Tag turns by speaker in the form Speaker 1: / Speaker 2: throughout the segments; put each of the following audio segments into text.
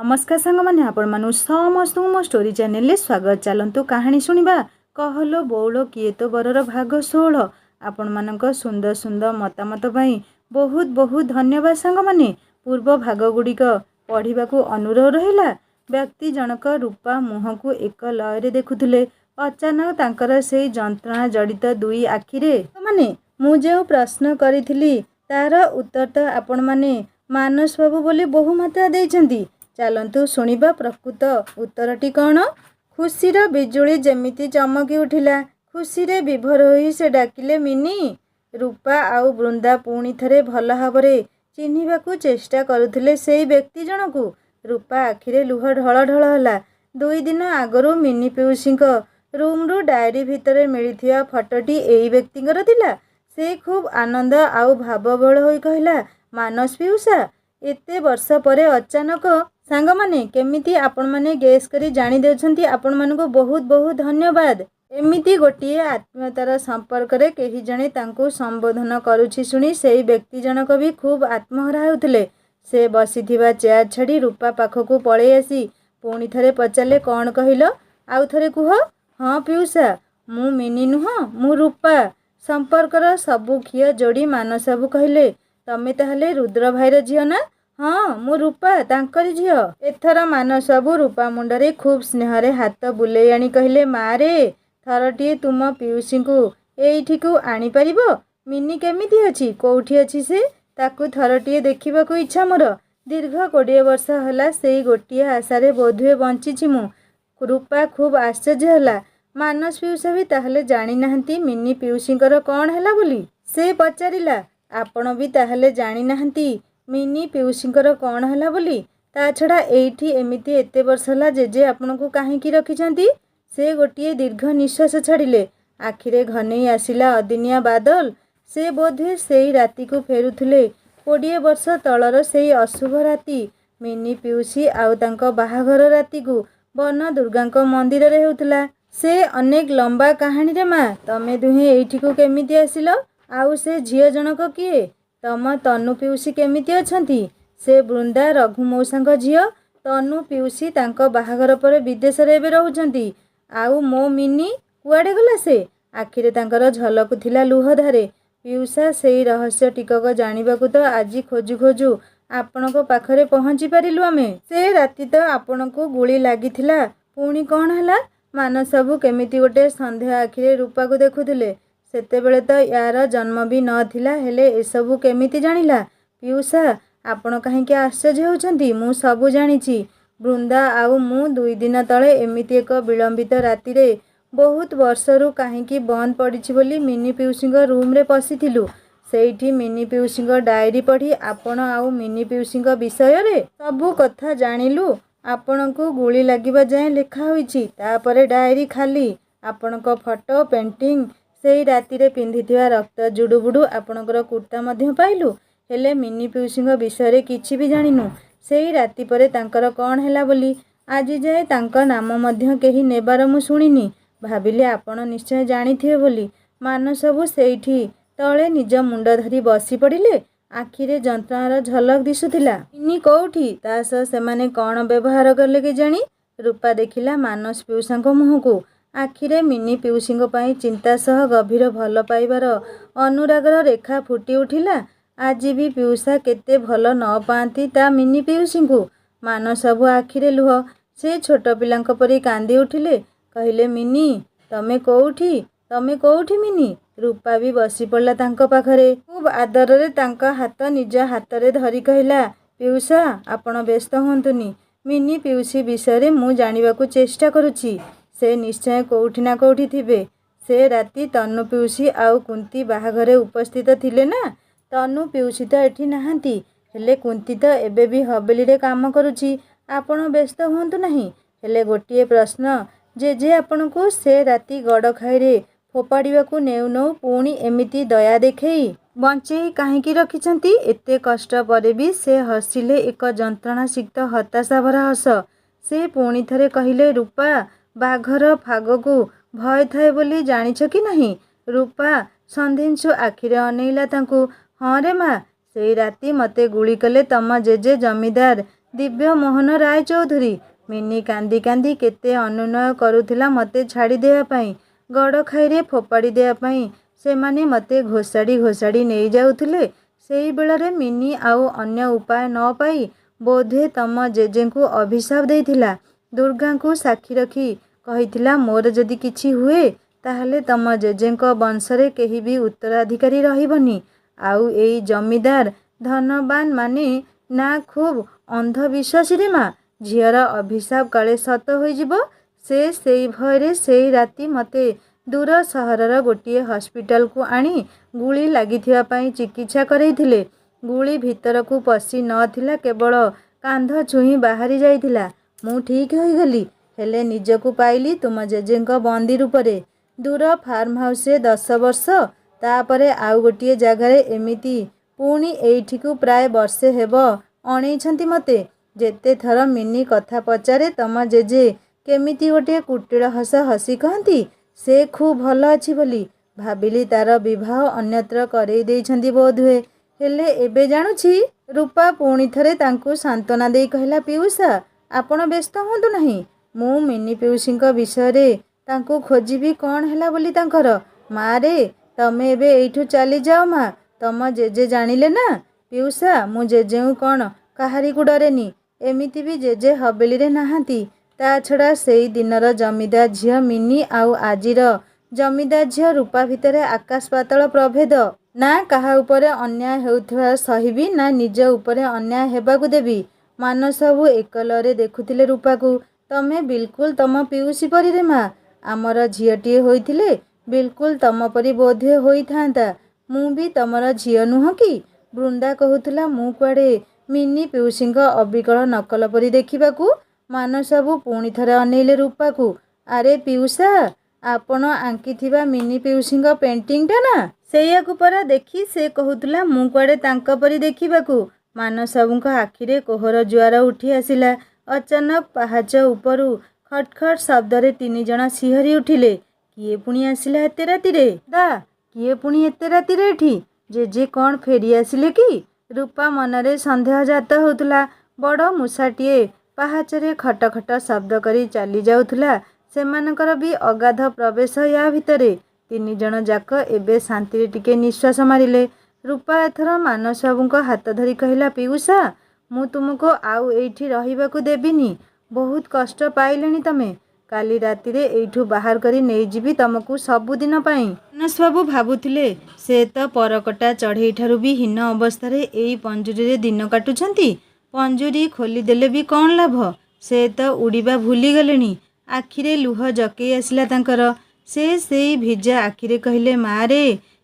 Speaker 1: नमस्कार सांग मैंने आपण समस्त मो स्टोरी चैनल स्वागत। चलतु कहानी शुणा कहलो बौल किए तो बरर भाग 16। आपण मानक सुंदर सुंदर मतामत पाई बहुत बहुत धन्यवाद सांग मैंने। पूर्व भाग गुड़िक पढ़ा को अनुरोध रहा। व्यक्ति जनक रूपा मुह को एक लय देखुले। अचानक तांकर से जंत्रणा जड़ित दुई आखिरे माने मुझे प्रश्न करी तार उत्तर तो आपण माने मानस बाबू बोली बहुमात्रा देइछंती। चलतु शुणा प्रकृत उत्तरटी कौन। खुशीर बिजुली जेमिति चमकी उठिला। खुशी रे विभोर होई से डाकिले मिनी। रूपा आउ बृंदा पुणी थरे भल भावरे चिन्हिबाकू चेष्टा करुथिले सेई व्यक्ति जनकू। रूपा आखिरे लुह ढळ ढळ होला। 2 दिन आगरू मिनी पिउसीक रूम रु डायरी भितरे मिलिथिया फटोटी एई व्यक्तिंकर थिला। से खूब आनंद आउ भावबोल होई कहिला, मानस पिउसा एते वर्ष परे अचानक सांग माने केमिति आपण माने गेस करी जानी देउछंती। आपण मानको बहुत बहुत धन्यवाद। एमिति गोटिए आत्मीयतार संपर्क रे केही जणे तांको संबोधन करूछि सुनी सेई व्यक्ति जनक भी खूब आत्महरा हेउथिले। से बसिथिबा चेयर छाड़ी रूपा पाखकू पळेई आसी पुणी थरे पचारे, कौन कहिलो आउ थरे कुह। हाँ पिउसा मु मिनी नुह मु रूपा। संपर्कर सबु खिय जोड़ी मानसबाबू कहिले, तमे ताहले रुद्र भाईर झियो ना। हाँ मु रूपा तांकरी झियो। एथर मानसबाबू रूपा मुंडरे खूब स्नेहरे हाथ बुलेई आनी कहिले, मारे थरटिए तुम पिउसी को एइठिकू आनी परिबो। मिनी केमिति अछि, कोउठी अछि से, ताकू थरटिए देखिबाकू इच्छा मोर। दीर्घ 20 वर्ष होला सेई गोटिए आशारे बोधुए बंचिछि मु। रूपा खूब आश्चर्य होला। मानस पिउसा भी ताहले जानी नाहंती मिनी पिउसीकर कौन हैला बोली। से पचारिला, आपण भी ताहले जानी नाहंती मिनी पिउसीकर कौन हैला बोली। ता छड़ा एइठी एमिति एते वर्ष होला जेजे आपनकू काहेकि रखिछंती। से गोटिए दीर्घ निश्वास छाड़िले। आखिरे घनेई आसिला अदिनिया बादल। से बोधे सेई राति को फेरुथुले 20 वर्ष तलर सेई अशुभ राति। मिनी पिउसी आउ तांको बाहाघर राति को बन दुर्गांको मंदिर रे हेउथला। से अनेक लंबा कहानी रे माँ, तमे दुहे एइठी को केमिति आसिलो, आउ से झियो जनक किए, तम तनु पिउसी केमिति अछंती। से बृंदा रघु मौसांक झियो। तनु पिउसी तांको बाहाघर पर विदेश रे एबे रहुचंती। आउ मो मिनी कुआडे गला से। आखिरे तांकर झलक थिला लुहधारे। पिउसा सेई रहस्य टिकक जानिबाकू तो आजी खोजु खोजु आपणको पाखरे पहुंची पारिलु आमे। से राति तो आपणको गुली लागिथिला, पुणी कौन हला। मानसबाबू केमिति गोटे संदेह आखिरे रूपा को देखुथिले। सेतेबेले तो यार जन्म भी नथिला, हेले एसबू केमिति जानिला। पिउसा आपण काहेकि आश्चर्य होउछंती, मु सबू जानिछि। बृंदा आउ मु 2 दिन तले एमिति एक विलंबित राति रे बहुत वर्षरु काहेकि बंद पड़िछि बोली मिनी पिउसिंग रूम रे पसिथिलु। सेइठी मिनी पिउसिंग डायरी पढ़ी आपण आउ मिनी पिउसिंग विषय रे सबू कथा जानिलु। आपणको गुली लागिबा जाए लेखा होइछि, तापरे डायरी खाली। आपणको फोटो पेंटिंग सेई राति रे पिंधिथिबा रक्त जुडुबुडु आपणकर कुर्ता मध्य पाइलु, हेले मिनी पिउसिंग विषय रे किछि भी जानिनु। सेई राति परे तांकर कौन हैला बोली आज जाए तांका नाम मध्य केही नेबार मु शुणिनी। भाबिले आपण निश्चय जानिथिबे बोली। मानसबाबू सेइठी तळे निज मुंड धरी बसी पड़िले। आखिरे जंत्रणार झलक दिसुथिला। मिनी कोउठी, ता सह सेमाने कौन व्यवहार करले के जानी। रूपा देखिला मानस पिउसांको मुहको। आखिरे मिनी पिउसिंग पाई चिंता सह गभीर भल पाइबार अनुरागर रेखा फुटी उठिला। आज भी पिउसा केते भल न पाती ता मिनी पिउसिंकू। मानसबाबू आखिरे लुह। से छोट पिलांक परी कांदी उठिले, कहिले मिनी तमे कोउठी, तमे कोउठी मिनी। रूपा भी बसी पड़ला तांको पाखरे। खूब आदर रे तांका हाथ निज हाथ रे धरी कहिला, पिउसा आपण व्यस्त होंतुनी। मिनी पिउसी विषय मु जानिबाकू चेष्टा करुछि। से निश्चय कोउठी ना कोउठी थिबे। से राति तनु पिउसी आउ कुंती बाहाघरे उपस्थित थिले ना। तनु पिउसी तो एठी नाहांती, हेले कुंती तो एबे भी हवेली रे काम करुछि। आपण व्यस्त होंतु नाही। हेले गोटिए प्रश्न, जे आपणको से राति गड़ खाई रे फोपाड़िबाकू नेउ नौ पुणी एमिति दया देखेई बंचेई काहेकि रखिछंती। एते कष्ट परे भी से हसिले, एक जंत्रणासिक्त हताशा भरा हस। से पुणी थरे कहिले, रूपा बाघर फागकू भय थाए बोली जानिछ कि नाही। रूपा संधिंसु आखिरे अनेइला तांकू। हाँ रे माँ, सेई राति मते गुली कले तम जेजे जमीदार ଦିବ୍ୟ ମୋହନ ରାୟ ଚୌଧୁରୀ। ମିନି କାନ୍ଦି କାନ୍ଦି କେତେ ଅନୁନୟ କରୁଥିଲା ମୋତେ ଛାଡ଼ି ଦେବା ପାଇଁ, ଗଡ଼ ଖାଇରେ ଫୋପାଡ଼ି ଦେବା ପାଇଁ। ସେମାନେ ମୋତେ ଘୋଷାଡ଼ି ଘୋଷାଡ଼ି ନେଇଯାଉଥିଲେ। ସେଇ ବେଳରେ ମିନି ଆଉ ଅନ୍ୟ ଉପାୟ ନ ପାଇ ବୋଧହୁଏ ତମ ଜେଜେଙ୍କୁ ଅଭିଶାପ ଦେଇଥିଲା। ଦୁର୍ଗାଙ୍କୁ ସାକ୍ଷୀ ରଖି କହିଥିଲା, ମୋର ଯଦି କିଛି ହୁଏ ତାହେଲେ ତମ ଜେଜେଙ୍କ ବଂଶରେ କେହି ବି ଉତ୍ତରାଧିକାରୀ ରହିବନି। ଆଉ ଏଇ ଜମିଦାର ଧନବାନ ମାନେ ନା ଖୁବ୍ ଅନ୍ଧବିଶ୍ୱାସୀରେ ମା। ଝିଅର ଅଭିଶାପ କାଳେ ସତ ହୋଇଯିବ। ସେ ସେଇ ଭୟରେ ସେଇ ରାତି ମୋତେ ଦୂର ସହରର ଗୋଟିଏ ହସ୍ପିଟାଲକୁ ଆଣି ଗୁଳି ଲାଗିଥିବା ପାଇଁ ଚିକିତ୍ସା କରେଇଥିଲେ। ଗୁଳି ଭିତରକୁ ପଶି ନଥିଲା, କେବଳ କାନ୍ଧ ଛୁଇଁ ବାହାରି ଯାଇଥିଲା। ମୁଁ ଠିକ୍ ହୋଇଗଲି, ହେଲେ ନିଜକୁ ପାଇଲି ତୁମ ଜେଜେଙ୍କ ବନ୍ଦୀ ରୂପରେ। ଦୂର ଫାର୍ମ ହାଉସରେ 10 ବର୍ଷ, ତାପରେ ଆଉ ଗୋଟିଏ ଜାଗାରେ ଏମିତି। ପୁଣି ଏଇଠିକୁ ପ୍ରାୟ ବର୍ଷେ ହେବ ଅଣେଇଛନ୍ତି ମୋତେ। ଯେତେ ଥର ମିନି କଥା ପଚାରେ ତମ ଜେଜେ କେମିତି ଗୋଟିଏ କୁଟିଳ ହସ ହସି କହନ୍ତି, ସେ ଖୁବ୍ ଭଲ ଅଛି ବୋଲି। ଭାବିଲି ତାର ବିବାହ ଅନ୍ୟତ୍ର କରେଇ ଦେଇଛନ୍ତି ବୋଧହୁଏ। ହେଲେ ଏବେ ଜାଣୁଛି। ରୂପା ପୁଣି ଥରେ ତାଙ୍କୁ ସାନ୍ତ୍ୱନା ଦେଇ କହିଲା, ପିଉସା ଆପଣ ବ୍ୟସ୍ତ ହୁଅନ୍ତୁ ନାହିଁ। ମୁଁ ମିନି ପିଉସୀଙ୍କ ବିଷୟରେ ତାଙ୍କୁ ଖୋଜିବି କ'ଣ ହେଲା ବୋଲି ତାଙ୍କର। ମା ରେ, ତମେ ଏବେ ଏଇଠୁ ଚାଲିଯାଅ ମା, ତମ ଜେଜେ ଜାଣିଲେ ନା। ପିଉସା, ମୁଁ ଜେଜେଙ୍କୁ କ'ଣ କାହାରିକୁ ଡରେନି। ଏମିତି ବି ଜେଜେ ହବେଲିରେ ନାହାନ୍ତି। ତା ଛଡ଼ା ସେଇ ଦିନର ଜମିଦାର ଝିଅ ମିନି ଆଉ ଆଜିର ଜମିଦାର ଝିଅ ରୂପା ଭିତରେ ଆକାଶ ପାତାଳ ପ୍ରଭେଦ। ନା କାହା ଉପରେ ଅନ୍ୟାୟ ହେଉଥିବା ସହିବି, ନା ନିଜ ଉପରେ ଅନ୍ୟାୟ ହେବାକୁ ଦେବି। ମାନସବାବୁ ଏକଲରେ ଦେଖୁଥିଲେ ରୂପାକୁ। ତମେ ବିଲକୁଲ ତମ ପିଉସୀ ପରି ରେ ମା। ଆମର ଝିଅଟିଏ ହୋଇଥିଲେ ବିଲକୁଲ ତମ ପରି ବୋଧହୁଏ ହୋଇଥାନ୍ତା। ମୁଁ ବି ତମର ଝିଅ ନୁହଁ କି? ବୃନ୍ଦା କହୁଥିଲା, ମୁଁ କୁଆଡ଼େ ମିନି ପିଉସୀଙ୍କ ଅବିକଳ ନକଲ ପରି ଦେଖିବାକୁ। ମାନସବାବୁ ପୁଣି ଥରେ ଅନେଇଲେ ରୂପାକୁ। ଆରେ ପିଉସା, ଆପଣ ଆଙ୍କିଥିବା ମିନି ପିଉସୀଙ୍କ ପେଣ୍ଟିଂଟା ନା? ସେଇଆକୁ ପରା ଦେଖି ସେ କହୁଥିଲା, ମୁଁ କୁଆଡ଼େ ତାଙ୍କ ପରି ଦେଖିବାକୁ। ମାନସବାବୁଙ୍କ ଆଖିରେ କୋହର ଜୁଆର ଉଠି ଆସିଲା। ଅଚାନକ ପାହାଚ ଉପରୁ ଖଟ୍ ଖଟ୍ ଶବ୍ଦରେ 3 ଜଣ ଶିହରି ଉଠିଲେ। କିଏ ପୁଣି ଆସିଲା ଏତେ ରାତିରେ? କିଏ ପୁଣି ଏତେ ରାତିରେ ଏଠି? ଜେଜେ କ'ଣ ଫେରି ଆସିଲେ କି? ରୂପା ମନରେ ସନ୍ଦେହ ଜାତ ହେଉଥିଲା। ବଡ଼ ମୂଷାଟିଏ ପାହାଚରେ ଖଟ ଖଟ ଶବ୍ଦ କରି ଚାଲି ଯାଉଥିଲା। ସେମାନଙ୍କର ବି ଅଗାଧ ପ୍ରବେଶ ୟା ଭିତରେ। 3 ଜଣ ଯାକ ଏବେ ଶାନ୍ତିରେ ଟିକେ ନିଶ୍ୱାସ ମାରିଲେ। ରୂପା ଏଥର ମାନସବାବୁଙ୍କ ହାତ ଧରି କହିଲା, ପିଉସା, ମୁଁ ତୁମକୁ ଆଉ ଏଇଠି ରହିବାକୁ ଦେବିନି। ବହୁତ କଷ୍ଟ ପାଇଲେଣି ତମେ। କାଲି ରାତିରେ ଏଇଠୁ ବାହାର କରି ନେଇଯିବି ତମକୁ ସବୁଦିନ ପାଇଁ। ମାନସବାବୁ ଭାବୁଥିଲେ, ସେ ତ ପରକଟା ଚଢ଼େଇଠାରୁ ବି ହୀନ ଅବସ୍ଥାରେ ଏଇ ପଞ୍ଜୁରୀରେ ଦିନ କାଟୁଛନ୍ତି। ପଞ୍ଜୁରୀ ଖୋଲିଦେଲେ ବି କ'ଣ ଲାଭ? ସେ ତ ଉଡ଼ିବା ଭୁଲିଗଲେଣି। ଆଖିରେ ଲୁହ ଜକେଇ ଆସିଲା ତାଙ୍କର। ସେ ସେଇ ଭିଜା ଆଖିରେ କହିଲେ, ମା ରେ,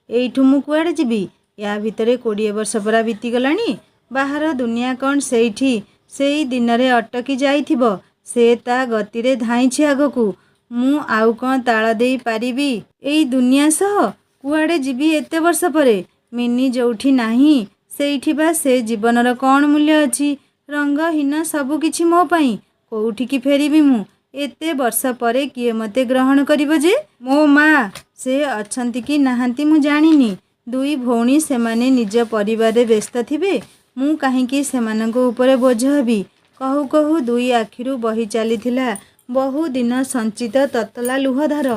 Speaker 1: ଏଇଠୁ ମୁଁ କୁଆଡ଼େ ଯିବି? ୟା ଭିତରେ 20 ବର୍ଷ ପରା ବିତିଗଲାଣି। ବାହାର ଦୁନିଆ କ'ଣ ସେଇଠି ସେଇ ଦିନରେ ଅଟକି ଯାଇଥିବ? ସେ ତା ଗତିରେ ଧାଇଁଛି ଆଗକୁ। ମୁଁ ଆଉ କ'ଣ ତାଳ ଦେଇ ପାରିବି ଏଇ ଦୁନିଆ ସହ? କୁଆଡ଼େ ଯିବି ଏତେ ବର୍ଷ ପରେ? ମିନି ଯୋଉଠି ନାହିଁ, ସେଇଠି ବା ସେ ଜୀବନର କ'ଣ ମୂଲ୍ୟ ଅଛି? ରଙ୍ଗହୀନ ସବୁ କିଛି ମୋ ପାଇଁ। କୋଉଠିକି ଫେରିବି ମୁଁ? ଏତେ ବର୍ଷ ପରେ କିଏ ମୋତେ ଗ୍ରହଣ କରିବ ଯେ? ମୋ ମା, ସେ ଅଛନ୍ତି କି ନାହାନ୍ତି ମୁଁ ଜାଣିନି। 2 ଭଉଣୀ, ସେମାନେ ନିଜ ପରିବାରରେ ବ୍ୟସ୍ତ ଥିବେ। ମୁଁ କାହିଁକି ସେମାନଙ୍କ ଉପରେ ବୋଝ ହେବି? କହୁ କହୁ 2 ଆଖିରୁ ବହି ଚାଲିଥିଲା ବହୁ ଦିନ ସଞ୍ଚିତ ତତଲା ଲୁହଧାର।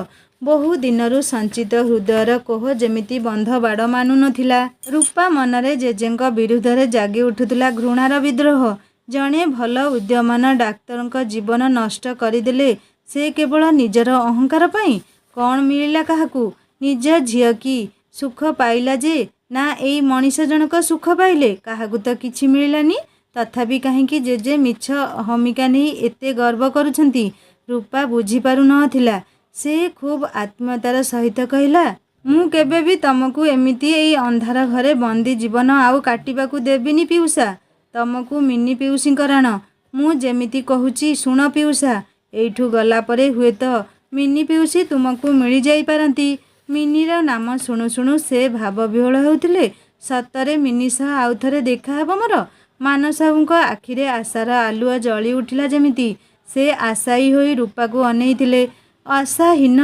Speaker 1: ବହୁ ଦିନରୁ ସଞ୍ଚିତ ହୃଦୟର କୋହ ଯେମିତି ବନ୍ଧ ବାଡ଼ ମାନୁ ନଥିଲା। ରୂପା ମନରେ ଜେଜେଙ୍କ ବିରୁଦ୍ଧରେ ଜାଗି ଉଠୁଥିଲା ଘୃଣାର ବିଦ୍ରୋହ। ଜଣେ ଭଲ ଉଦ୍ୟମାନ ଡାକ୍ତରଙ୍କ ଜୀବନ ନଷ୍ଟ କରିଦେଲେ ସେ କେବଳ ନିଜର ଅହଙ୍କାର ପାଇଁ। କ'ଣ ମିଳିଲା କାହାକୁ? ନିଜ ଝିଅ କି ସୁଖ ପାଇଲା ଯେ? ନା ଏଇ ମଣିଷ ଜଣକ ସୁଖ ପାଇଲେ? କାହାକୁ ତ କିଛି ମିଳିଲାନି। ତଥାପି କାହିଁକି ଜେଜେ ମିଛ ଅହମିକା ନେଇ ଏତେ ଗର୍ବ କରୁଛନ୍ତି? ରୂପା ବୁଝିପାରୁ ନଥିଲା। ସେ ଖୁବ୍ ଆତ୍ମୀୟତାର ସହିତ କହିଲା, ମୁଁ କେବେ ବି ତମକୁ ଏମିତି ଏଇ ଅନ୍ଧାର ଘରେ ବନ୍ଦୀ ଜୀବନ ଆଉ କାଟିବାକୁ ଦେବିନି ପିଉସା। ତମକୁ ମିନି ପିଉସୀଙ୍କ ରାଣ। ମୁଁ ଯେମିତି କହୁଛି ଶୁଣ ପିଉସା, ଏଇଠୁ ଗଲା ପରେ ହୁଏତ ମିନି ପିଉସୀ ତୁମକୁ ମିଳିଯାଇପାରନ୍ତି। ମିନିର ନାମ ଶୁଣୁ ଶୁଣୁ ସେ ଭାବବିହ୍ୱଳ ହେଉଥିଲେ। ସତରେ ମିନି ସହ ଆଉ ଥରେ ଦେଖାହେବ ମୋର? ମାନସବାବୁଙ୍କ ଆଖିରେ ଆଶାର ଆଲୁଅ ଜଳି ଉଠିଲା ଯେମିତି। ସେ ଆଶାୟୀ ହୋଇ ରୂପାକୁ ଅନେଇଥିଲେ। ଆଶାହୀନ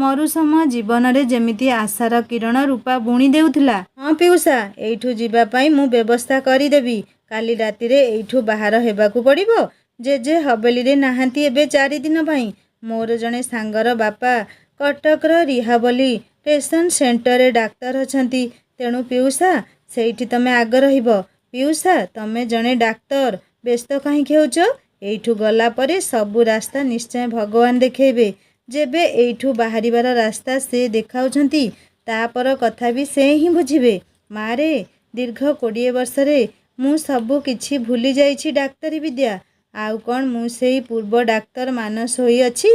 Speaker 1: ମରୁସମ ଜୀବନରେ ଯେମିତି ଆଶାର କିରଣ ରୂପା ବୁଣି ଦେଉଥିଲା। ହଁ ପିଉସା, ଏଇଠୁ ଯିବା ପାଇଁ ମୁଁ ବ୍ୟବସ୍ଥା କରିଦେବି। କାଲି ରାତିରେ ଏଇଠୁ ବାହାର ହେବାକୁ ପଡ଼ିବ। ଜେଜେ ହବେଲିରେ ନାହାନ୍ତି ଏବେ 4 ଦିନ ପାଇଁ। ମୋର ଜଣେ ସାଙ୍ଗର ବାପା କଟକର ରିହାବିଲିଟେସନ୍ ସେଣ୍ଟରରେ ଡାକ୍ତର ଅଛନ୍ତି। ତେଣୁ ପିଉସା, ସେଇଠି ତମେ ଆଗ ରହିବ। ପିଉସା, ତମେ ଜଣେ ଡାକ୍ତର, ବ୍ୟସ୍ତ କାହିଁକି ହେଉଛ? ଏଇଠୁ ଗଲା ପରେ ସବୁ ରାସ୍ତା ନିଶ୍ଚୟ ଭଗବାନ ଦେଖେଇବେ। ଯେବେ ଏଇଠୁ ବାହାରିବାର ରାସ୍ତା ସେ ଦେଖାଉଛନ୍ତି, ତାପର କଥା ବି ସେ ହିଁ ବୁଝିବେ। ମାରେ, ଦୀର୍ଘ 20 ବର୍ଷରେ ମୁଁ ସବୁ କିଛି ଭୁଲି ଯାଇଛି ଡାକ୍ତରୀ ବିଦ୍ୟା। ଆଉ କ'ଣ ମୁଁ ସେଇ ପୂର୍ବ ଡାକ୍ତର ମାନସ ହୋଇଅଛି?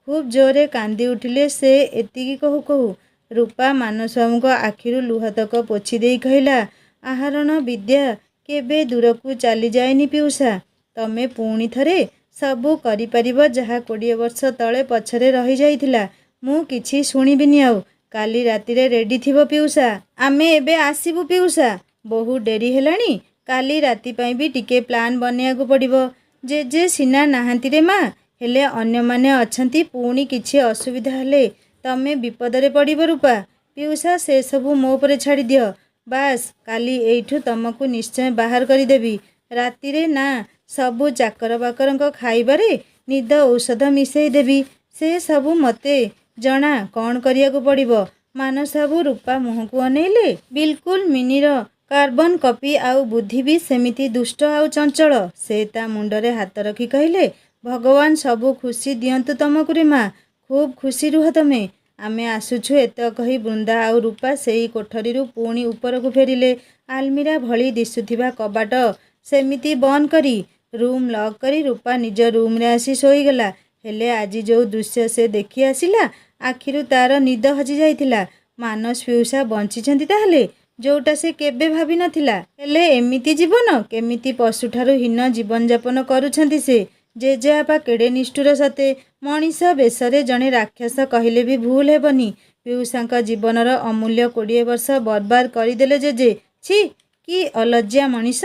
Speaker 1: ଖୁବ୍ ଜୋରରେ କାନ୍ଦି ଉଠିଲେ ସେ। ଏତିକି କହୁ କହୁ ରୂପା ମାନସବାବୁଙ୍କ ଆଖିରୁ ଲୁହତକ ପୋଛି ଦେଇ କହିଲା, ଆହରଣ ବିଦ୍ୟା କେବେ ଦୂରକୁ ଚାଲିଯାଏନି ପିଉସା। ତମେ ପୁଣି ଥରେ ସବୁ କରିପାରିବ ଯାହା 20 ବର୍ଷ ତଳେ ପଛରେ ରହିଯାଇଥିଲା। ମୁଁ କିଛି ଶୁଣିବିନି ଆଉ। କାଲି ରାତିରେ ରେଡ଼ି ଥିବ ପିଉସା। ଆମେ ଏବେ ଆସିବୁ ପିଉସା। ବହୁତ ଡେରି ହେଲାଣି। କାଲି ରାତି ପାଇଁ ବି ଟିକେ ପ୍ଲାନ୍ ବନେଇବାକୁ ପଡ଼ିବ। ଜେଜେ ସିନା ନାହାନ୍ତି ରେ ମା, ହେଲେ ଅନ୍ୟମାନେ ଅଛନ୍ତି। ପୁଣି କିଛି ଅସୁବିଧା ହେଲେ ତମେ ବିପଦରେ ପଡ଼ିବ ରୂପା। ପିଉସା, ସେସବୁ ମୋ ଉପରେ ଛାଡ଼ିଦିଅ। ବାସ୍, କାଲି ଏଇଠୁ ତମକୁ ନିଶ୍ଚୟ ବାହାର କରିଦେବି। ରାତିରେ ନା, ସବୁ ଚାକର ବାକରଙ୍କ ଖାଇବାରେ ନିଦ ଔଷଧ ମିଶେଇ ଦେବି। ସେ ସବୁ ମୋତେ ଜଣା କ'ଣ କରିବାକୁ ପଡ଼ିବ। ମାନସବାବୁ ରୂପା ମୁହଁକୁ ଅନେଇଲେ। ବିଲକୁଲ ମିନିର କାର୍ବନ କପି। ଆଉ ବୁଦ୍ଧି ବି ସେମିତି ଦୁଷ୍ଟ ଆଉ ଚଞ୍ଚଳ। ସେ ତା ମୁଣ୍ଡରେ ହାତ ରଖି କହିଲେ, ଭଗବାନ ସବୁ ଖୁସି ଦିଅନ୍ତୁ ତମକୁ ରେ ମା। ଖୁବ୍ ଖୁସି ରୁହ ତମେ। ଆମେ ଆସୁଛୁ। ଏତକ କହି ବୃନ୍ଦା ଆଉ ରୂପା ସେଇ କୋଠରୀରୁ ପୁଣି ଉପରକୁ ଫେରିଲେ। ଆଲମିରା ଭଳି ଦିଶୁଥିବା କବାଟ ସେମିତି ବନ୍ଦ କରି, ରୁମ୍ ଲକ୍ କରି ରୂପା ନିଜ ରୁମ୍ରେ ଆସି ଶୋଇଗଲା। ହେଲେ ଆଜି ଯୋଉ ଦୃଶ୍ୟ ସେ ଦେଖି ଆସିଲା, ଆଖିରୁ ତାର ନିଦ ହଜି ଯାଇଥିଲା। ମାନସ ପିଉସା ବଞ୍ଚିଛନ୍ତି ତାହେଲେ, ଯୋଉଟା ସେ କେବେ ଭାବି ନଥିଲା। ହେଲେ ଏମିତି ଜୀବନ, କେମିତି ପଶୁଠାରୁ ହୀନ ଜୀବନଯାପନ କରୁଛନ୍ତି ସେ। ଜେଜେବାପା କେଡ଼େ ନିଷ୍ଠୁର ସତେ। ମଣିଷ ବେଶରେ ଜଣେ ରାକ୍ଷସ କହିଲେ ବି ଭୁଲ ହେବନି। ପିଉସାଙ୍କ ଜୀବନର ଅମୂଲ୍ୟ 20 ବର୍ଷ ବର୍ବାଦ କରିଦେଲେ ଜେଜେ। ଛି, କି ଅଲଜ୍ଜା ମଣିଷ।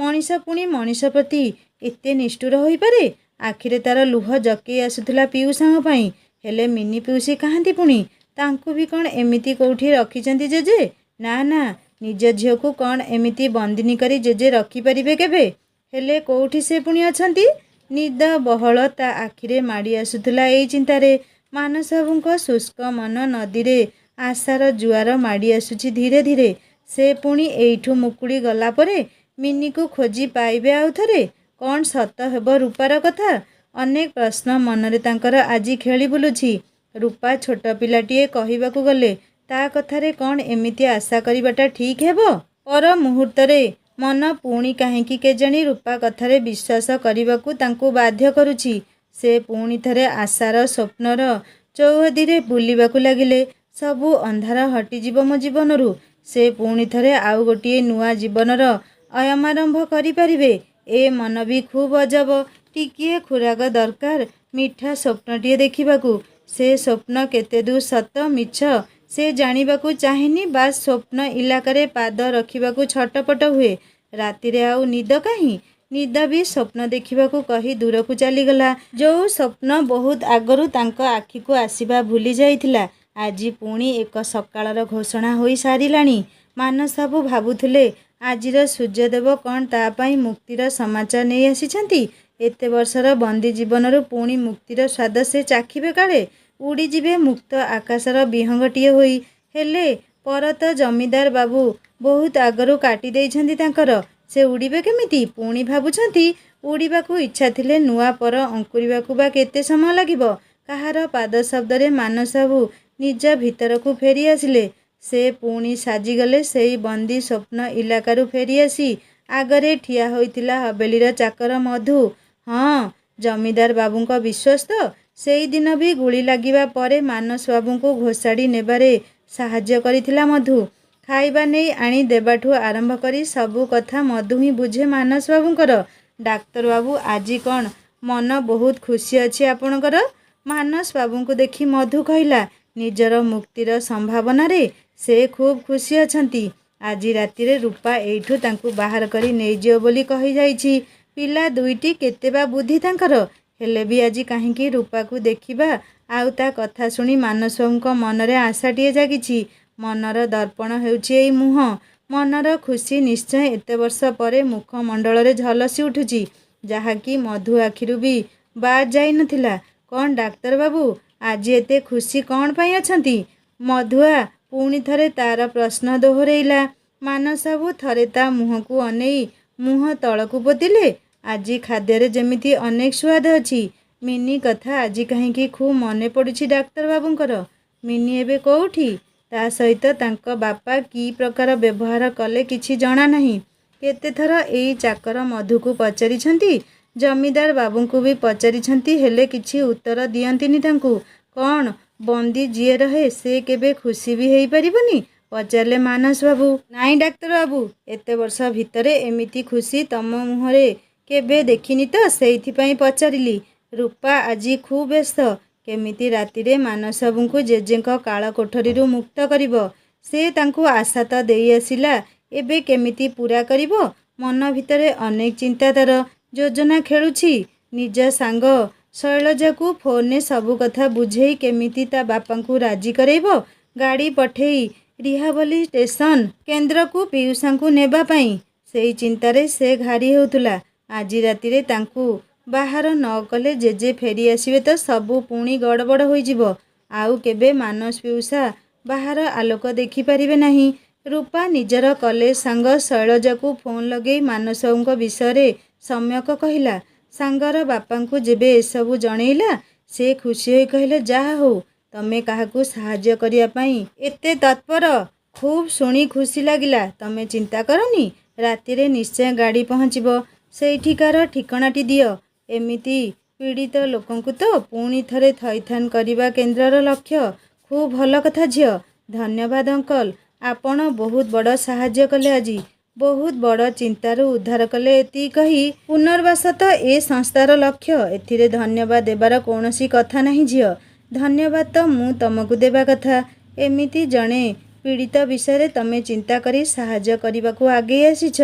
Speaker 1: ମଣିଷ ପୁଣି ମଣିଷ ପ୍ରତି ଏତେ ନିଷ୍ଠୁର ହୋଇପାରେ? ଆଖିରେ ତାର ଲୁହ ଜକେଇ ଆସୁଥିଲା ପିଉସାଙ୍କ ପାଇଁ। ହେଲେ ମିନି ପିଉସୀ କାହାନ୍ତି ପୁଣି? ତାଙ୍କୁ ବି କ'ଣ ଏମିତି କୋଉଠି ରଖିଛନ୍ତି ଜେଜେ? ନା ନା, ନିଜ ଝିଅକୁ କ'ଣ ଏମିତି ବନ୍ଦିନୀ କରି ଜେଜେ ରଖିପାରିବେ କେବେ? ହେଲେ କୋଉଠି ସେ ପୁଣି ଅଛନ୍ତି? ନିଦ ବହଳ ତା ଆଖିରେ ମାଡ଼ି ଆସୁଥିଲା ଏଇ ଚିନ୍ତାରେ। ମାନସବାବୁଙ୍କ ଶୁଷ୍କ ମନ ନଦୀରେ ଆଶାର ଜୁଆର ମାଡ଼ି ଆସୁଛି ଧୀରେ ଧୀରେ। ସେ ପୁଣି ଏଇଠୁ ମୁକୁଳି ଗଲା ପରେ ମିନିକୁ ଖୋଜି ପାଇବେ ଆଉ ଥରେ? କ'ଣ ସତ ହେବ ରୂପାର କଥା? ଅନେକ ପ୍ରଶ୍ନ ମନରେ ତାଙ୍କର ଆଜି ଖେଳି ବୁଲୁଛି। ରୂପା ଛୋଟ ପିଲାଟିଏ କହିବାକୁ ଗଲେ ତା କଥାରେ କ'ଣ ଏମିତି ଆଶା କରିବାଟା ଠିକ୍ ହେବ? ପର ମୁହୂର୍ତ୍ତରେ ମନ ପୁଣି କାହିଁକି କେଜାଣି ରୂପା କଥାରେ ବିଶ୍ୱାସ କରିବାକୁ ତାଙ୍କୁ ବାଧ୍ୟ କରୁଛି। ସେ ପୁଣି ଥରେ ଆଶାର ସ୍ୱପ୍ନର ଚଉହଦୀରେ ବୁଲିବାକୁ ଲାଗିଲେ। ସବୁ ଅନ୍ଧାର ହଟିଯିବ ମୋ ଜୀବନରୁ। ସେ ପୁଣି ଥରେ ଆଉ ଗୋଟିଏ ନୂଆ ଜୀବନର ଅୟମାରମ୍ଭ କରିପାରିବେ। ଏ ମନ ବି ଖୁବ୍ ଅଜବ। ଟିକିଏ ଖୁରାକ ଦରକାର ମିଠା ସ୍ୱପ୍ନଟିଏ ଦେଖିବାକୁ। ସେ ସ୍ୱପ୍ନ କେତେଦୂର ସତ ମିଛ ସେ ଜାଣିବାକୁ ଚାହେଁନି। ବାସ୍ ସ୍ୱପ୍ନ ଇଲାକାରେ ପାଦ ରଖିବାକୁ ଛଟପଟ ହୁଏ। ରାତିରେ ଆଉ ନିଦ କାହିଁ? ନିଦ ବି ସ୍ୱପ୍ନ ଦେଖିବାକୁ କହି ଦୂରକୁ ଚାଲିଗଲା। ଯୋଉ ସ୍ୱପ୍ନ ବହୁତ ଆଗରୁ ତାଙ୍କ ଆଖିକୁ ଆସିବା ଭୁଲି ଯାଇଥିଲା, ଆଜି ପୁଣି ଏକ ସକାଳର ଘୋଷଣା ହୋଇ ସାରିଲାଣି। ମାନସବାବୁ ଭାବୁଥିଲେ, ଆଜିର ସୂର୍ଯ୍ୟଦେବ କ'ଣ ତା ପାଇଁ ମୁକ୍ତିର ସମାଚାର ନେଇ ଆସିଛନ୍ତି? ଏତେ ବର୍ଷର ବନ୍ଦୀ ଜୀବନରୁ ପୁଣି ମୁକ୍ତିର ସ୍ୱାଦ ସେ ଚାଖିବେ କାଳେ? ଉଡ଼ିଯିବେ ମୁକ୍ତ ଆକାଶର ବିହଙ୍ଗଟିଏ ହୋଇ। ହେଲେ ପରତ ଜମିଦାର ବାବୁ ବହୁତ ଆଗରୁ କାଟି ଦେଇଛନ୍ତି ତାଙ୍କର। ସେ ଉଡ଼ିବେ କେମିତି? ପୁଣି ଭାବୁଛନ୍ତି, ଉଡ଼ିବାକୁ ଇଚ୍ଛା ଥିଲେ ନୂଆ ପର ଅଙ୍କୁରିବାକୁ ବା କେତେ ସମୟ ଲାଗିବ? କାହାର ପାଦ ଶବ୍ଦରେ ମାନସବାବୁ ନିଜ ଭିତରକୁ ଫେରି ଆସିଲେ। ସେ ପୁଣି ସାଜିଗଲେ ସେଇ ବନ୍ଦୀ ସ୍ୱପ୍ନ ଇଲାକାରୁ ଫେରିଆସି ଆଗରେ ଠିଆ ହୋଇଥିଲା ହବେଲିର ଚାକର ମଧୁ। ହଁ, ଜମିଦାର ବାବୁଙ୍କ ବିଶ୍ୱସ୍ତ। ସେଇଦିନ ବି ଗୁଳି ଲାଗିବା ପରେ ମାନସବାବୁଙ୍କୁ ଘୋଷାଡ଼ି ନେବାରେ ସାହାଯ୍ୟ କରିଥିଲା ମଧୁ। ଖାଇବା ନେଇ ଆଣି ଦେବାଠୁ ଆରମ୍ଭ କରି ସବୁ କଥା ମଧୁ ହିଁ ବୁଝେ ମାନସବାବୁଙ୍କର। ଡାକ୍ତରବାବୁ, ଆଜି କ'ଣ ମନ ବହୁତ ଖୁସି ଅଛି ଆପଣଙ୍କର? ମାନସବାବୁଙ୍କୁ ଦେଖି ମଧୁ କହିଲା। ନିଜର ମୁକ୍ତିର ସମ୍ଭାବନାରେ ସେ ଖୁବ୍ ଖୁସି ଅଛନ୍ତି। ଆଜି ରାତିରେ ରୂପା ଏଇଠୁ ତାଙ୍କୁ ବାହାର କରି ନେଇଯିବ ବୋଲି କହିଯାଇଛି। ପିଲା ଦୁଇଟି କେତେ ବା ବୁଦ୍ଧି ତାଙ୍କର। ହେଲେ ବି ଆଜି କାହିଁକି ରୂପାକୁ ଦେଖିବା ଆଉ ତା କଥା ଶୁଣି ମାନସବାବୁଙ୍କ ମନରେ ଆଶାଟିଏ ଜାଗିଛି। ମନର ଦର୍ପଣ ହେଉଛି ଏଇ ମୁହଁ। मनर खुशी निश्चय एते वर्ष परे मुखमंडल झलसी उठुची, जहाँकि मधु आखिरु भी बाद जाई नथिला। कौन डाक्तर बाबू आज एते खुशी कौन पाई अछंती? मधुआ पुणी थरे तार प्रश्न दोहरेइला। मानसबाबू थरे ता मुह को अनेई मुह तलकू पोतिले। आज खाद्य जेमिति अनेक स्वाद अछि। मिनी कथा आज कहीं खूब मने पड़ुछि डाक्तर बाबूंकर। मिनी एबे कोउठी? ता सहित तांको बापा की प्रकार व्यवहार कले किछि जणा नहीं। केते थर एई चाकर मधु को पचारिछंती, जमीदार बाबू को भी पचारिछंती, हेले किछि उत्तर दियंतिनी तांकू। कौन बंदी जिए रहे से केबे खुशी भी हेई परिबनी? पचारले मानस बाबू। नाई डाक्तर बाबू, एते वर्ष भितरे एमिति खुशी तम मुहरे केबे देखिनी तो सेइथिपाई पचारिली। रूपा आजी खूब व्यस्त। केमिति रातिरे मानस बाबू को जेजेंको काळ कोठरीरू मुक्त करिवो से तांकू आशा तो देई आसिला, एबे केमिति पूरा करिवो? मन भितरे अनेक चिंता तार योजना खेलुछि। निज सांग शैलजा को फोन सबु कथा बुझेई केमिति ता बापांकू राजी करेइबो। गाड़ी पठेई रिहाबली स्टेशन केन्द्र को पीयूषा को नेबा पाई सेई चिंतारे से घारी होउतुला। आज रातिरे तांकू बाहर न कले जेजे फेरी आसिबे तो सबू पुणी गड़बड़ होइजिबो। आउ केबे मानस पीयूषा बाहर आलोक देखि पारिबे नाही। रूपा निजर कॉलेज सांग शैलजा को फोन लगे मानसबाबूଙ୍କ विषय सम्यक कहिला। सांगर बापांकू जेबे एसबू जणेइला से खुशी होई कहिले, जाहा हो तमे काहाकू साहाय्य करिया पाई एते तत्पर। खूब शुणी खुशी लागिला। तमे चिंता करनी, रातिरे निश्चय गाड़ी पहुँचीबो। सेइठिकार ठिकणाटी दियो। एमिति पीड़ित लोकंकु तो पुणी थरे थैथान करिबा केन्द्रर लक्ष्य। खूब भल कथा झियो। धन्यवाद अंकल, आपण बहुत बड़ साहाय्य कले। आजी बहुत बड़ चिंतारू उद्धार कले। एति कही पुनर्वास तो ए संस्थार लक्ष्य। एथिरे धन्यवाद देबार कौनसी कथा नहीं झियो। धन्यवाद तो मु तमकू देबा कथा। एमिति जणे पीड़ित विषय तमे चिंता करी साहाय्य करबाकू आगे आसीछ।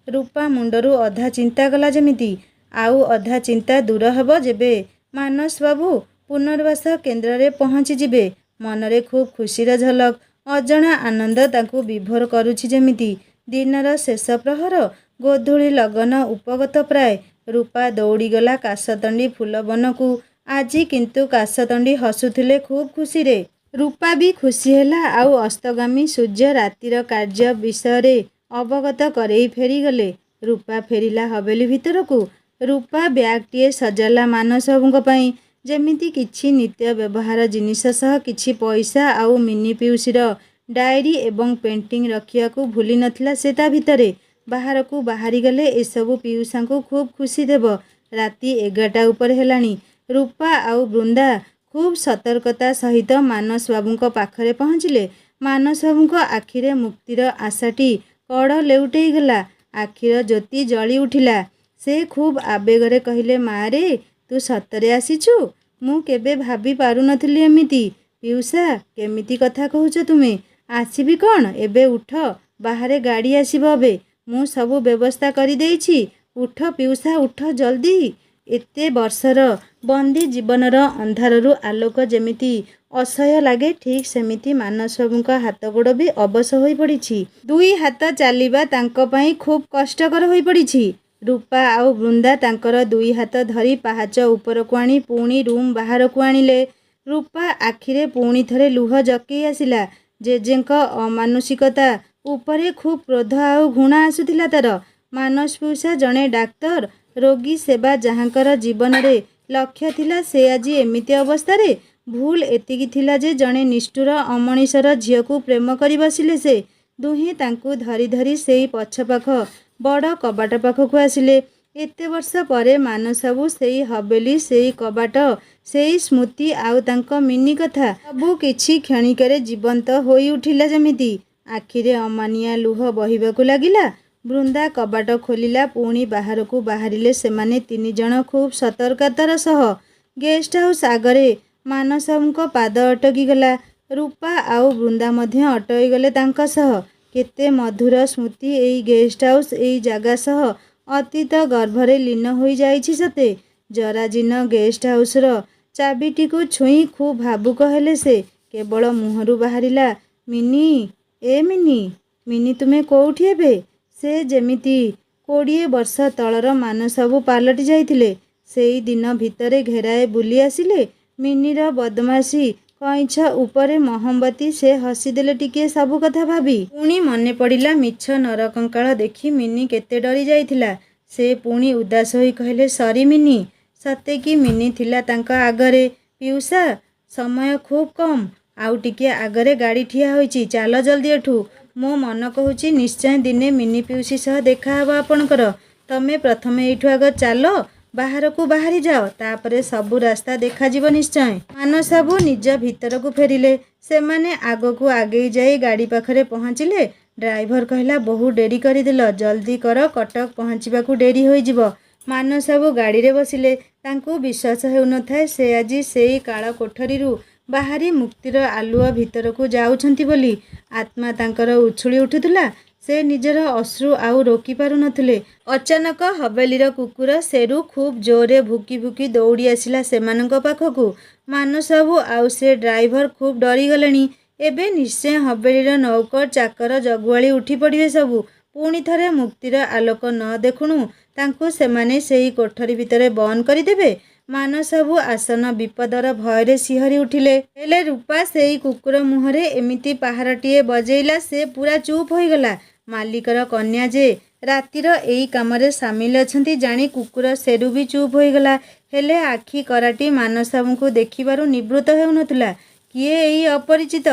Speaker 1: रूपा मुंडरू अधा चिंता गला जेमिति, आउ अधा चिंता दूर हबो जेबे मानस बाबू पुनर्वास केन्द्र रे पहुँची जिबे। मनरे खूब खुशीर झलक, अजणा आनंद तांकू विभोर करुछि जेमिति। दिनर शेष प्रहर, गोधूली लगन उपगत प्राय। रूपा दौड़ी गला काशतंडी फूलबन को। आजी किंतु काशतंडी हसुथिले खूब खुशी रे। रूपा भी खुशी हैला। आउ अस्तगामी सूर्य रातिर कार्य विषय अवगत करई फेरी गले। रूपा फेरिला हवेली भितर को। रूपा ब्यागटीए सजाला मानस बाबूଙ୍କ ପାଇଁ। जेमिति किछि नित्य व्यवहार जिनिस सह किछि पैसा आउ मिनी पिउसीर डायरी एवं पेंटिंग रखिया को भूली नथिला से ता भितरे। बाहर को बाहरी गले एसबू पिउषा को खूब खुशी देव। राति 11टा उपर हेलानी। रूपा आउ बृंदा खूब सतर्कता सहित मानस बाबूଙ୍କ पाखरे पहुँचिले। मानस बाबूଙ୍କ आखिरे मुक्तिर आशाटी कड़ लेउटेई गला। आखिर ज्योति जली उठिला। से खूब आवेगरे कहिले, माँ रे तू सतरे आसीचु? मु केबे भाभी पारु नथिली एमिति। पिउषा केमिति कथा कहूच तुमे? आसीबी कौन? एबे उठ, बाहरे गाड़ी आसीबो। अबे मु सबु व्यवस्था करी देइछि। उठ पिउषा उठ जल्दी। एते वर्षर बंदी जीवनर अंधाररू आलोक जेमिति असह्य लागे, ठीक सेमिति मानस बाबूଙ୍କ हाथ गोड़ भी अवश होई पड़िछि। दुई हाथ चालिबा तांको पई खूब कष्टकर होई पड़िछि। रूपा आउ बृंदा तांकर दुई हाथ धरी पाहाच ऊपर को आनी पुणी रूम बाहर को आनिले। रूपा आखिरे पुणी थरे लुह जकेई आसिला। जेजेंक अमानुषिकता उपरे खूब क्रोध आउ घृणा आसुथिला तार। मानस पीयूषा जणे डाक्तर, रोगी सेवा जहाँकर जीवन रे लक्ष्य थिला, से आज एमिति अवस्था रे। भूल एतिकी थिला जे जणे निष्ठुर अमणिषर झियो को प्रेम करी बसिले से। दुहें तांकू धरी धरी सेई पछपाख बड़ कबाट पाखकू आसिले। एते वर्ष परे मानस बाबू सेई हवेली, सेई कबाट, सेई स्मृति आउ तांको मिनी कथा सबू किछि क्षणिकरे जीवंत होई उठिला जेमिति। आखिरे अमानिया लुह बहिबाकू लागिला। बृंदा कबाट खोलिला। पुणी बाहर को बाहरिले सेमाने तीन जण खूब सतर्कतार सह। गेस्ट हाउस आगरे मानस बाबूଙ୍କ पाद अटकी गला। रूपा आउ बृंदा मध्य अटई गले तांका सह। केते मधुर स्मृति एई गेस्ट हाउस एई जागा सह अतीत गर्भरे लीन होई जाइछि सते। जराजीर्ण गेस्ट हाउसर चाबिटी को छुई खूब भावुक हेले से। केवल मुहरु बाहरिला, मिनी ए मिनी। ମିନି ତୁମେ କୋଉଠି ଏବେ? ସେ ଯେମିତି 20 ବର୍ଷ ତଳର ମାନସବୁ ପାଲଟି ଯାଇଥିଲେ। ସେଇ ଦିନ ଭିତରେ ଘେରାଏ ବୁଲି ଆସିଲେ। ମିନିର ବଦମାସି କଇଁଛ ଉପରେ ମହମବତୀ। ସେ ହସିଦେଲେ ଟିକିଏ ସବୁ କଥା ଭାବି। ପୁଣି ମନେ ପଡ଼ିଲା ମିଛ ନରକଙ୍କାଳ ଦେଖି ମିନି କେତେ ଡରି ଯାଇଥିଲା। ସେ ପୁଣି ଉଦାସ ହୋଇ କହିଲେ, ସରି ମିନି। ସତେକି ମିନି ଥିଲା ତାଙ୍କ ଆଗରେ। ପିଉସା, ସମୟ ଖୁବ୍ କମ୍। ଆଉ ଟିକିଏ ଆଗରେ ଗାଡ଼ି ଠିଆ ହୋଇଛି। ଚାଲ ଜଲ୍ଦି ଏଠୁ। ମୋ ମନ କହୁଛି ନିଶ୍ଚୟ ଦିନେ ମିନି ପିଉସୀ ସହ ଦେଖାହେବ ଆପଣଙ୍କର। ତମେ ପ୍ରଥମେ ଏଇଠୁ ଆଗ ଚାଲ, ବାହାରକୁ ବାହାରି ଯାଅ, ତାପରେ ସବୁ ରାସ୍ତା ଦେଖାଯିବ ନିଶ୍ଚୟ। ମାନସବାବୁ ନିଜ ଭିତରକୁ ଫେରିଲେ। ସେମାନେ ଆଗକୁ ଆଗେଇ ଯାଇ ଗାଡ଼ି ପାଖରେ ପହଞ୍ଚିଲେ। ଡ୍ରାଇଭର କହିଲା, ବହୁ ଡେରି କରିଦେଲ, ଜଲ୍ଦି କର, କଟକ ପହଞ୍ଚିବାକୁ ଡେରି ହୋଇଯିବ। ମାନସବାବୁ ଗାଡ଼ିରେ ବସିଲେ। ତାଙ୍କୁ ବିଶ୍ୱାସ ହେଉନଥାଏ ସେ ଆଜି ସେଇ କାଳ କୋଠରୀରୁ ବାହାରି ମୁକ୍ତିର ଆଲୁଅ ଭିତରକୁ ଯାଉଛନ୍ତି ବୋଲି। ଆତ୍ମା ତାଙ୍କର ଉଛୁଳି ଉଠୁଥିଲା। ସେ ନିଜର ଅଶ୍ରୁ ଆଉ ରୋକି ପାରୁନଥିଲେ। ଅଚାନକ ହବେଲିର କୁକୁର ସେରୁ ଖୁବ୍ ଜୋରରେ ଭୁକି ଭୁକି ଦୌଡ଼ି ଆସିଲା ସେମାନଙ୍କ ପାଖକୁ। ମାନସବାବୁ ଆଉ ସେ ଡ୍ରାଇଭର ଖୁବ୍ ଡରିଗଲେଣି। ଏବେ ନିଶ୍ଚୟ ହବେଲିର ନୌକର, ଚାକର, ଜଗୁଆଳି ଉଠି ପଡ଼ିବେ ସବୁ। ପୁଣି ଥରେ ମୁକ୍ତିର ଆଲୋକ ନ ଦେଖୁଣୁ ତାଙ୍କୁ ସେମାନେ ସେଇ କୋଠରୀ ଭିତରେ ବନ୍ଦ କରିଦେବେ। ମାନସବାବୁ ଆସନ୍ନ ବିପଦର ଭୟରେ ଶିହରି ଉଠିଲେ। ହେଲେ ରୂପା ସେଇ କୁକୁର ମୁହଁରେ ଏମିତି ପାହାରଟିଏ ବଜେଇଲା ସେ ପୂରା ଚୁପ୍ ହୋଇଗଲା। ମାଲିକର କନ୍ୟା ଯେ ରାତିର ଏଇ କାମରେ ସାମିଲ ଅଛନ୍ତି ଜାଣି କୁକୁର ସେରୁ ବି ଚୁପ୍ ହୋଇଗଲା। ହେଲେ ଆଖି କରାଟି ମାନସବାବୁଙ୍କୁ ଦେଖିବାରୁ ନିବୃତ୍ତ ହେଉନଥିଲା। କିଏ ଏଇ ଅପରିଚିତ?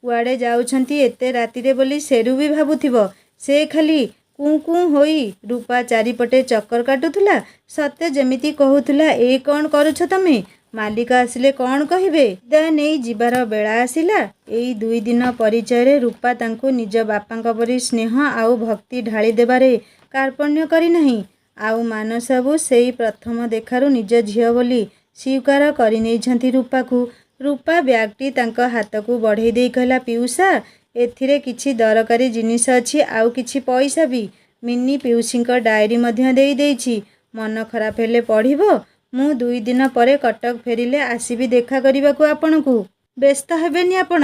Speaker 1: କୁଆଡ଼େ ଯାଉଛନ୍ତି ଏତେ ରାତିରେ ବୋଲି ସେରୁ ବି ଭାବୁଥିବ। ସେ ଖାଲି କୁଁ କୁଁ ହୋଇ ରୂପା ଚାରିପଟେ ଚକର କାଟୁଥିଲା। ସତେ ଯେମିତି କହୁଥିଲା, ଏଇ କ'ଣ କରୁଛ ତମେ? ମାଲିକ ଆସିଲେ କ'ଣ କହିବେ? ବିଦାୟ ନେଇ ଯିବାର ବେଳା ଆସିଲା। ଏଇ 2 ଦିନ ପରିଚୟରେ ରୂପା ତାଙ୍କୁ ନିଜ ବାପାଙ୍କ ପରି ସ୍ନେହ ଆଉ ଭକ୍ତି ଢାଳି ଦେବାରେ କାର୍ପଣ୍ୟ କରିନାହିଁ। ଆଉ ମାନସବାବୁ ସେଇ ପ୍ରଥମ ଦେଖାରୁ ନିଜ ଝିଅ ବୋଲି ସ୍ୱୀକାର କରିନେଇଛନ୍ତି ରୂପାକୁ। ରୂପା ବ୍ୟାଗ୍ଟି ତାଙ୍କ ହାତକୁ ବଢ଼େଇ ଦେଇ କହିଲା, ପିଉସା, ଏଥିରେ କିଛି ଦରକାରୀ ଜିନିଷ ଅଛି, ଆଉ କିଛି ପଇସା ବି। ମିନି ପିଉସୀଙ୍କ ଡାଏରୀ ମଧ୍ୟ ଦେଇ ଦେଇଛି। ମନ ଖରାପ ହେଲେ ପଢ଼ିବ। ମୁଁ 2 ଦିନ ପରେ କଟକ ଫେରିଲେ ଆସିବି ଦେଖା କରିବାକୁ ଆପଣଙ୍କୁ। ବ୍ୟସ୍ତ ହେବେନି ଆପଣ।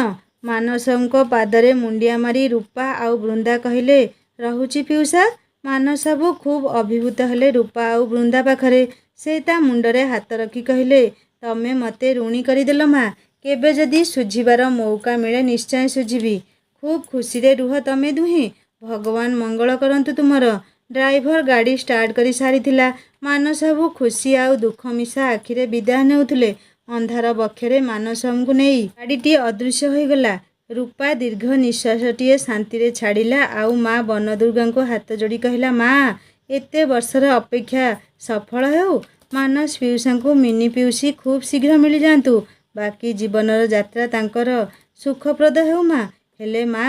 Speaker 1: ମାନସବାବୁଙ୍କ ପାଦରେ ମୁଣ୍ଡିଆ ମାରି ରୂପା ଆଉ ବୃନ୍ଦା କହିଲେ, ରହୁଛି ପିଉସା। ମାନସବାବୁ ଖୁବ୍ ଅଭିଭୂତ ହେଲେ ରୂପା ଆଉ ବୃନ୍ଦା ପାଖରେ। ସେ ତା ମୁଣ୍ଡରେ ହାତ ରଖି କହିଲେ, ତମେ ମୋତେ ଋଣୀ କରିଦେଲ ମା। କେବେ ଯଦି ଶୁଝିବାର ମଉକା ମିଳେ ନିଶ୍ଚୟ ଶୁଝିବି। ଖୁବ୍ ଖୁସିରେ ରୁହ ତମେ ଦୁହେଁ। ଭଗବାନ ମଙ୍ଗଳ କରନ୍ତୁ ତୁମର। ଡ୍ରାଇଭର ଗାଡ଼ି ଷ୍ଟାର୍ଟ କରି ସାରିଥିଲା। ମାନସବାବୁ ଖୁସି ଆଉ ଦୁଃଖ ମିଶା ଆଖିରେ ବିଦାୟ ନେଉଥିଲେ। ଅନ୍ଧାର ବକ୍ଷରେ ମାନସବାବୁଙ୍କୁ ନେଇ ଗାଡ଼ିଟି ଅଦୃଶ୍ୟ ହୋଇଗଲା। ରୂପା ଦୀର୍ଘ ନିଶ୍ୱାସଟିଏ ଶାନ୍ତିରେ ଛାଡ଼ିଲା ଆଉ ମା ବନଦୁର୍ଗାଙ୍କୁ ହାତ ଯୋଡ଼ି କହିଲା, ମା, ଏତେ ବର୍ଷର ଅପେକ୍ଷା ସଫଳ ହେଉ। ମାନସ ପିଉସାଙ୍କୁ ମିନି ପିଉସୀ ଖୁବ୍ ଶୀଘ୍ର ମିଳିଯାଆନ୍ତୁ। ବାକି ଜୀବନର ଯାତ୍ରା ତାଙ୍କର ସୁଖପ୍ରଦ ହେଉ ମା। ହେଲେ ମା,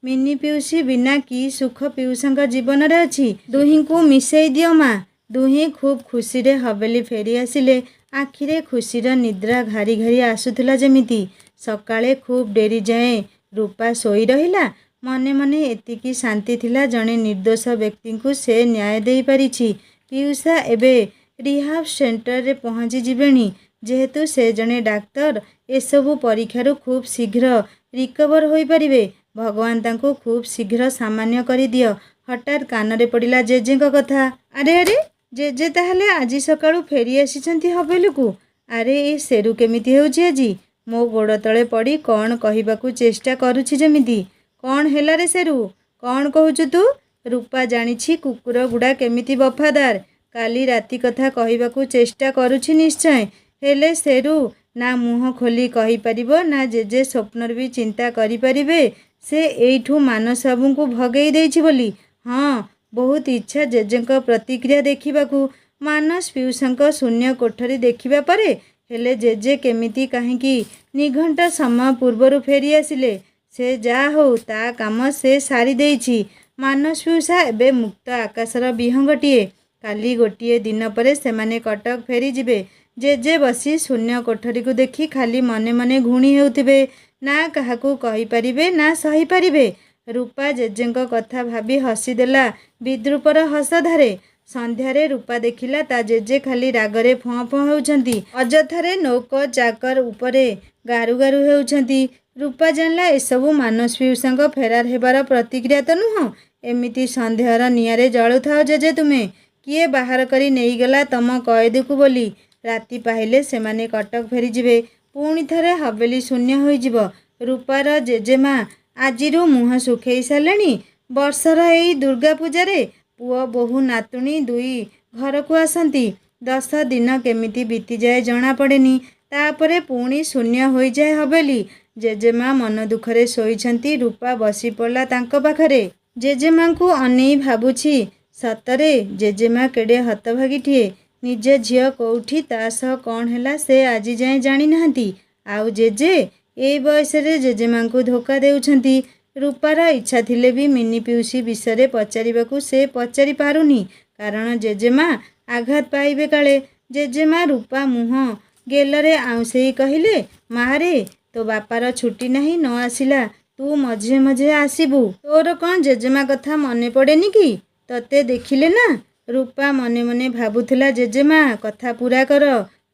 Speaker 1: ମିନି ପିଉସୀ ବିନା କି ସୁଖ ପିଉସାଙ୍କ ଜୀବନରେ ଅଛି? ଦୁହିଁଙ୍କୁ ମିଶେଇ ଦିଅ ମା। ଦୁହେଁ ଖୁବ୍ ଖୁସିରେ ହବେଲି ଫେରି ଆସିଲେ। ଆଖିରେ ଖୁସିର ନିଦ୍ରା ଘାରି ଘାରି ଆସୁଥିଲା ଯେମିତି। ସକାଳେ ଖୁବ୍ ଡେରି ଯାଏଁ ରୂପା ଶୋଇ ରହିଲା। ମନେ ମନେ ଏତିକି ଶାନ୍ତି ଥିଲା, ଜଣେ ନିର୍ଦ୍ଦୋଷ ବ୍ୟକ୍ତିଙ୍କୁ ସେ ନ୍ୟାୟ ଦେଇପାରିଛି। ପିଉସା ଏବେ ରିହାବ୍ ସେଣ୍ଟରରେ ପହଞ୍ଚି ଯିବେଣି। ଯେହେତୁ ସେ ଜଣେ ଡାକ୍ତର, ଏସବୁ ପରୀକ୍ଷାରୁ ଖୁବ୍ ଶୀଘ୍ର ରିକଭର ହୋଇପାରିବେ। ଭଗବାନ ତାଙ୍କୁ ଖୁବ୍ ଶୀଘ୍ର ସାମାନ୍ୟ କରିଦିଅ। ହଠାତ୍ କାନରେ ପଡ଼ିଲା ଜେଜେଙ୍କ କଥା। ଆରେ ଆରେ, ଜେଜେ ତାହେଲେ ଆଜି ସକାଳୁ ଫେରି ଆସିଛନ୍ତି ହବେଲିକୁ। ଆରେ, ଏ ସେରୁ କେମିତି ହେଉଛି ଆଜି? ମୋ ଗୋଡ଼ ତଳେ ପଡ଼ି କ'ଣ କହିବାକୁ ଚେଷ୍ଟା କରୁଛି ଯେମିତି। କ'ଣ ହେଲା ରେ ସେରୁ? କ'ଣ କହୁଛୁ ତୁ? ରୂପା ଜାଣିଛି କୁକୁର ଗୁଡ଼ା କେମିତି ବଫାଦାର। କାଲି ରାତି କଥା କହିବାକୁ ଚେଷ୍ଟା କରୁଛି ନିଶ୍ଚୟ। ହେଲେ ସେରୁ ନା ମୁହଁ ଖୋଲି କହିପାରିବ, ନା ଜେଜେ ସ୍ୱପ୍ନରେ ବି ଚିନ୍ତା କରିପାରିବେ ସେ ଏଇଠୁ ମାନସବାବୁଙ୍କୁ ଭଗେଇ ଦେଇଛି ବୋଲି। ହଁ, ବହୁତ ଇଚ୍ଛା ଜେଜେଙ୍କ ପ୍ରତିକ୍ରିୟା ଦେଖିବାକୁ। ମାନସ ପିଉସାଙ୍କ ଶୂନ୍ୟ କୋଠରୀ ଦେଖିବା ପରେ। ହେଲେ ଜେଜେ କେମିତି କାହିଁକି ନିଘଣ୍ଟ ସମୟ ପୂର୍ବରୁ ଫେରି ଆସିଲେ? ସେ ଯାହା ହଉ, ତା କାମ ସେ ସାରି ଦେଇଛି। ମାନସ ପିଉସା ଏବେ ମୁକ୍ତ ଆକାଶର ବିହଙ୍ଗଟିଏ। କାଲି ଗୋଟିଏ ଦିନ ପରେ ସେମାନେ କଟକ ଫେରିଯିବେ। ଜେଜେ ବସି ଶୂନ୍ୟ କୋଠରୀକୁ ଦେଖି ଖାଲି ମନେ ମନେ ଘୁଣି ହେଉଥିବେ। ନା କାହାକୁ କହିପାରିବେ, ନା ସହିପାରିବେ। ରୂପା ଜେଜେଙ୍କ କଥା ଭାବି ହସିଦେଲା ବିଦ୍ରୂପର ହସଧାରେ। ସନ୍ଧ୍ୟାରେ ରୂପା ଦେଖିଲା ତା ଜେଜେ ଖାଲି ରାଗରେ ଫଁ ଫଁ ହେଉଛନ୍ତି। ଅଯଥାରେ ନୌକର, ଚାକର ଉପରେ ଗାରୁ ଗାରୁ ହେଉଛନ୍ତି। रूपा जानला एसबू मानस पियूषा फेरार हेबार प्रतिक्रिया तो नुह। एमिति सन्देहर निआरे जलुथाओ जेजे तुम्हें किए बाहर करी नेईगला तम कैद को बोली। राति पाइले सेमाने कटक फेरीजिबे। पुणी थरे हवेली शून्य होइजिब। रूपार जेजेमा आजिरु मुह सुखई सारेणी। वर्षर एई दुर्गा पूजारे पुओ बोहू नातुणी दुई घर को आसती। 10 दिन केमिति बीती जाए जना पड़ेनी। तापरे पुणी शून्य हो जाए हवेली। जेजेमा मन दुखरे शोइछंती। रूपा बसी पड़ला तांको पाखरे। जेजेमा को अनेई भाबुछि सतरे जेजेमा केड़े हतभागीटिए। निज झियो कोठी ता सह कौन हैला से आजी जाए जानी नाहंती। आउ जेजे ए बयसरे जेजेमा को धोखा देउछंती। रूपार इच्छा थिले भी मिनी पिउसी विषय पचारिबाकू से पचारि पारुनी। कारण जेजेमा आघात पाइबे काले। जेजेमा रूपा मुह गेलरे आउसेई कहिले मारे तो बापार छुट्टी नहीं न आसिला तू मझे मझे आसीबू। तोर कौन जेजेमा कथा मने पड़ेनी कि तते देखिले ना। रूपा मने मने भाबुथिला जेजेमा कथा पूरा कर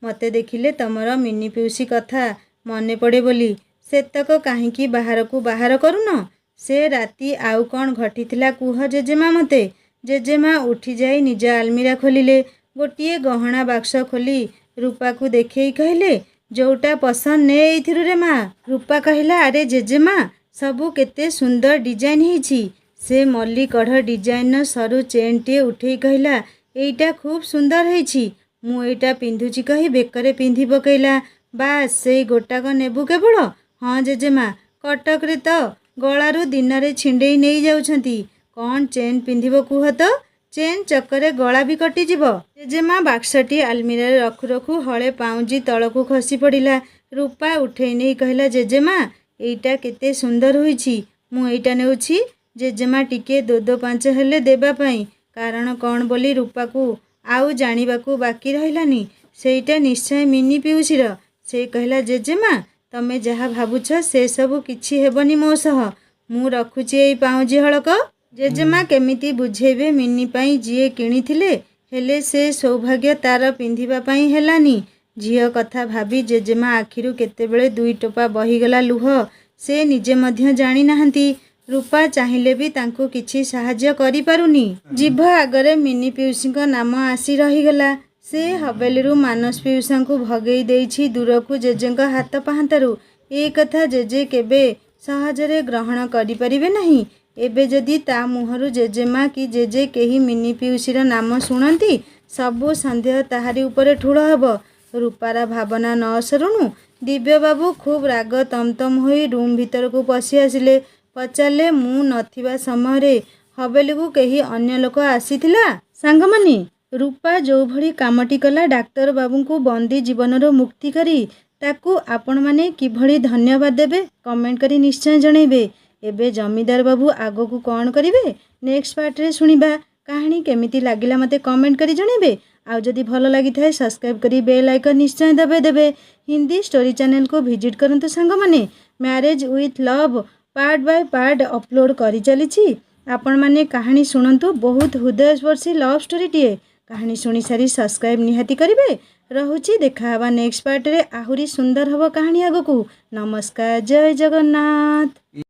Speaker 1: मते देखिले तमर मिनी पिउसी कथा मने पड़े बोली। सेतक काहींकी बाहर को बाहर करुन। से राति आउ कौन घटिथिला कुह जेजेमा मते। जेजेमा उठी जाई निज आलमीरा खोलिले। गोटिए गहना बाक्स खोली रूपा को देखेई कहले जोटा पसंद ने एइथिरु रे माँ। रूपा कहला अरे जेजेमा सबू केते सुंदर डिजाइन हेछि। से मल्ली कढ़ डिजाइन सरू चेन टे उठेई कहला एइटा खूब सुंदर हेछि। मु एइटा पिंधुछि कही बेकरे पिंधि पकेला। बास से गोटाक नेबु केवल। हाँ जेजेमा कटक रे तो गलारू दिनरे छिंडेई नहीं जाउछंती। कौन चेन पिंधिबो कुह तो चेन चक्करे गला भी कटिजिब। जेजेमा बाक्सटी आलमीरा रखु रखु हले पाउंजी तलकू खसी पड़िला। रूपा उठेई नहीं कहला जेजेमा एइटा केते सुंदर होइछि। मु एइटा नेउछि। जेजेमा टिके दो पांच हेले देबा पई कारण कौन बोली रूपा को आउ जानिबाकू बाकी रहिलानी। सेइटा निश्चय मिनी पिउसीर। से कहला जेजेमा तमे जहा भाबुछ से सबु किछि हेबनी मो सह। मु रखुछि एई पाउंजी हलक। जेजेमा केमिति बुझेबे मिनी पाई जिए किणिथिले हेले से सौभाग्य तार पिंधिबा पाई हेलानी। झियो कथा भाबी जेजेमा आखिरु केतेबेले 2 टोपा बहिगला लुह। से निजे मध्य जानी नाहंती। रूपा चाहिए भी तांको किछि साहाଯ୍य करि पारुनी। जीभ आगरे मिनी पिउसीको नाम आसी रहीगला। से हवेलीरू मानस पिउसा को भगेई देइछि दूरकू जेजेंको हाथ पाहांतारू। ए कथा जेजे केबे सहजरे ग्रहण करि परिबे नहीं। एबे जदि ता मुहरु जेजेमा कि जेजे केही मिनी पिउसीर नाम शुणती सबु संदेह ताहारी उपरे ठूल हब। रूपार भावना न सरुणु दिव्य बाबू खूब राग तमतम होई रूम भीतर को पशि आसिले। पचारे मु नथिबा समय हवेली को कही अन्य लोक आसीथिला। सांगमानी रूपा जो भली कामटी कला डाक्तर बाबू को बंदी जीवन मुक्ति करी ताकू आपण माने किभली धन्यवाद देबे कमेंट करी निश्चय जणैबे। एबे जमीदार बाबू आगो को कौन करिवे नेक्स्ट पार्ट रे सुनिबा। कहानी केमिति लागिला मते कमेंट करी जणैबे। आउ जदि भल लगी थाए सब्सक्राइब करी बेल आइकन निश्चय दबे। हिंदी स्टोरी चैनल को विजिट करंतु सांगमाने। Marriage with love part by part upload करी चलीछि। आपण माने कहानी सुनंतु बहुत हृदयस्पर्शी लव स्टोरी टिए। कहानी सुनी सारी सब्सक्राइब निहाती करिवे। रहुछि देखा हवा नेक्स्ट पार्ट रे आहुरी सुंदर हबो कहानी आगो को। नमस्कार जय जगन्नाथ।